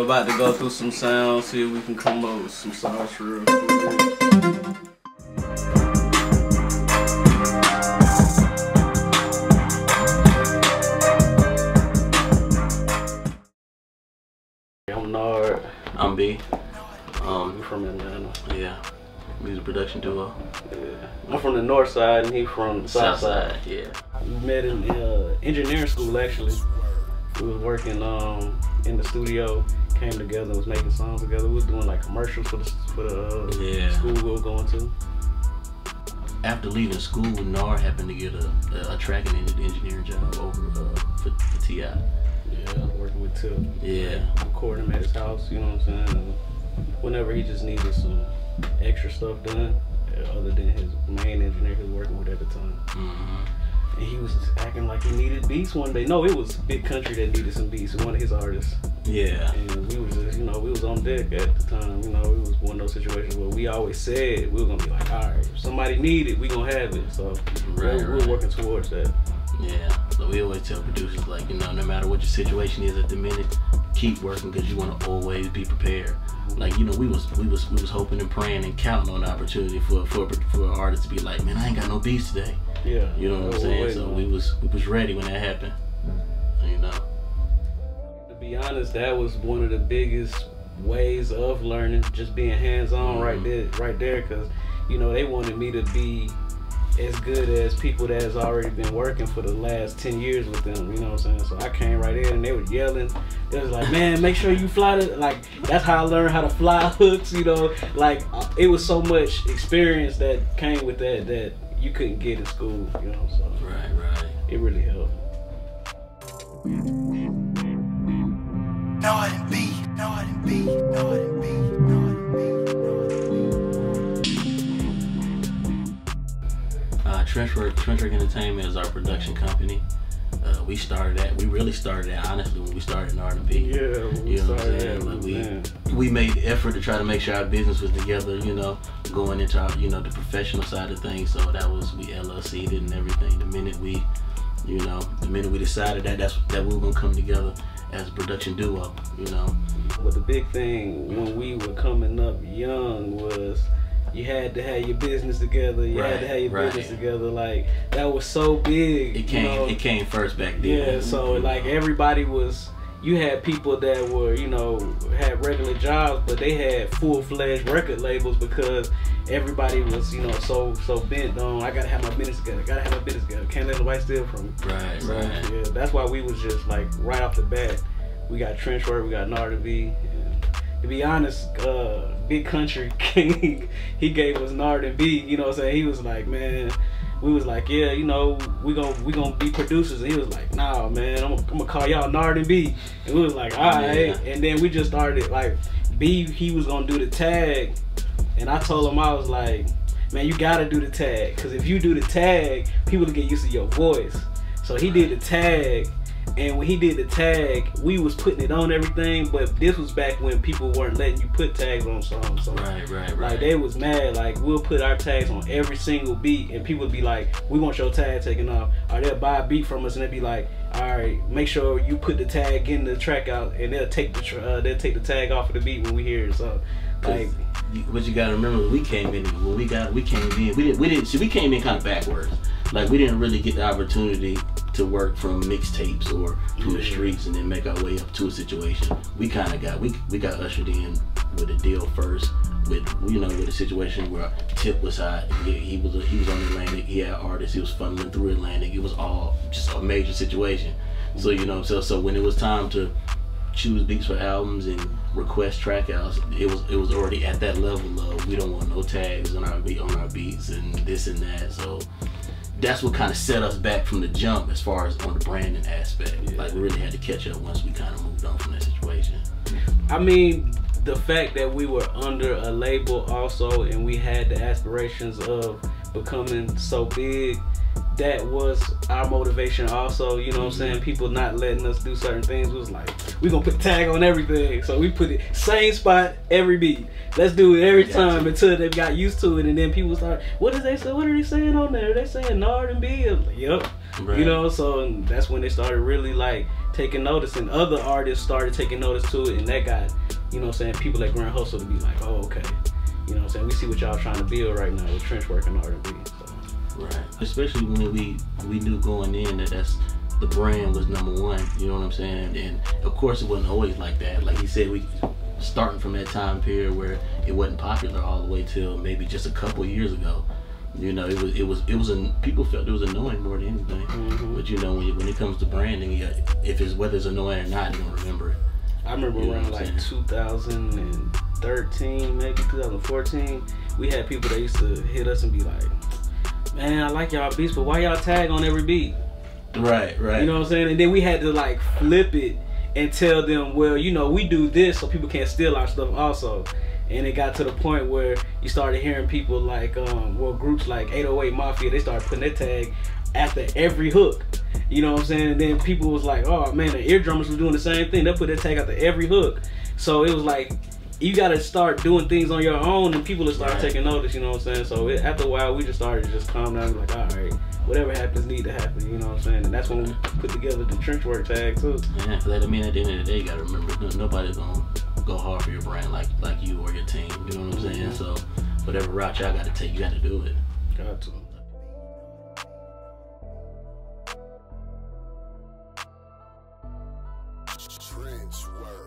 About to go through some sounds, see if we can come up with some sauce real quick. I'm Nard. I'm B. We're from Atlanta. Yeah. Music production duo. Yeah. I'm from the north side and he from the south side. Yeah. We met in engineering school actually. We was working in the studio, came together and was making songs together. We was doing like commercials for the school we were going to. After leaving school, Nard happened to get a tracking engineering job over for T.I. Yeah, working with Tip. Yeah. Recording him at his house, you know what I'm saying? And whenever he just needed some extra stuff done, other than his main engineer he was working with at the time. And he was acting like he needed beats one day. No, it was Big Country that needed some beats, one of his artists. Yeah. And we was just, you know, we was on deck at the time. You know, it was one of those situations where we always said we were gonna be like, all right, if somebody need it, we gonna have it. So we're working towards that. Yeah. So we always tell producers, like, you know, no matter what your situation is at the minute, keep working because you want to always be prepared. Like, you know, we was hoping and praying and counting on the opportunity for an artist to be like, man, I ain't got no beats today. Yeah. You know what I'm saying? So we was ready when that happened. You know. To be honest, that was one of the biggest ways of learning, just being hands-on right there, because, you know, they wanted me to be as good as people that has already been working for the last 10 years with them, you know what I'm saying? So I came right in and they were yelling. It was like, man, make sure you fly the, like, that's how I learned how to fly hooks, you know? Like, it was so much experience that came with that you couldn't get in school, you know? So Right. It really helped. Nard B. Trench Werk Entertainment is our production company. We really started that honestly when we started Nard B. Yeah, you know what I'm saying? Like we made the effort to try to make sure our business was together, you know, going into our, you know, the professional side of things. So that was, we LLC'd it and everything. The minute we decided that we were gonna come together as a production duo, you know. But the big thing when we were coming up young was you had to have your business together. You had to have your business together. Like, that was so big. It came first back then. Yeah, so like everybody was, you had people that were, you know, had regular jobs, but they had full-fledged record labels because everybody was, you know, so bent on, I gotta have my business together, can't let nobody steal from me. Right. Yeah, that's why we was just like, right off the bat, we got Trench Werk, we got Nard B. To be honest, Big Country King, he gave us Nard B, you know what I'm saying? He was like, man, we was like, yeah, you know, we gonna be producers. And he was like, nah, man, I'm gonna call y'all Nard B. And we was like, all right. Yeah. And then we just started, like, B, he was gonna do the tag. And I told him, I was like, man, you gotta do the tag. Because if you do the tag, people will get used to your voice. So he did the tag. And when he did the tag, we was putting it on everything, but this was back when people weren't letting you put tags on songs. So Right. Like, they was mad. Like, we'll put our tags on every single beat, and people would be like, we want your tag taken off. Or they'll buy a beat from us, and they'll be like, all right, make sure you put the tag in the track out, and they'll take the tag off of the beat when we hear it. So, like, what you gotta remember, we came in we came in kind of backwards. Like, we didn't really get the opportunity to work from mixtapes or from the streets and then make our way up to a situation. We kind of got ushered in with a deal first with, you know, with a situation where Tip was hot. He was on Atlantic. He had artists. He was funneling through Atlantic. It was all just a major situation. So, you know, so when it was time to choose beats for albums and request track outs, it was already at that level of, we don't want no tags on our beats and this and that. So that's what kind of set us back from the jump as far as on the branding aspect. Yeah. Like, we really had to catch up once we kind of moved on from that situation. I mean, the fact that we were under a label also and we had the aspirations of becoming so big, that was our motivation also, you know what I'm saying? People not letting us do certain things was like, we gonna put tag on everything. So we put it same spot every beat. Let's do it every time until they got used to it, and then people start, what are they saying on there? They saying Nard B? Like, yep. Right. You know, so that's when they started really like taking notice, and other artists started taking notice to it, and that got, you know what I'm saying, people at Grand Hustle to be like, oh, okay, you know what I'm saying, we see what y'all trying to build right now with Trench Werk and Nard B. So. Right. Especially when we knew going in that the brand was #1, you know what I'm saying? And of course it wasn't always like that. Like he said, we starting from that time period where it wasn't popular all the way till maybe just a couple years ago. You know, it was people felt it was annoying more than anything. But you know, when it comes to branding, whether it's annoying or not, you don't remember it. I remember around like 2013, maybe 2014, we had people that used to hit us and be like, man, I like y'all beats, but why y'all tag on every beat? Right. You know what I'm saying? And then we had to like flip it and tell them, well, you know, we do this so people can't steal our stuff also. And it got to the point where you started hearing people like, groups like 808 Mafia, they started putting their tag after every hook. You know what I'm saying? And then people was like, oh man, the eardrummers was doing the same thing. They put their tag after every hook. So it was like, you gotta start doing things on your own and people will start taking notice, you know what I'm saying? So after a while, we just started to just calm down and be like, all right, whatever happens need to happen, you know what I'm saying? And that's when we put together the Trench Werk tag too. Yeah, because I mean, at the end of the day, you gotta remember, nobody's gonna go hard for your brand like you or your team, you know what I'm saying? So whatever route y'all gotta take, you gotta do it. Got to. Trench Werk.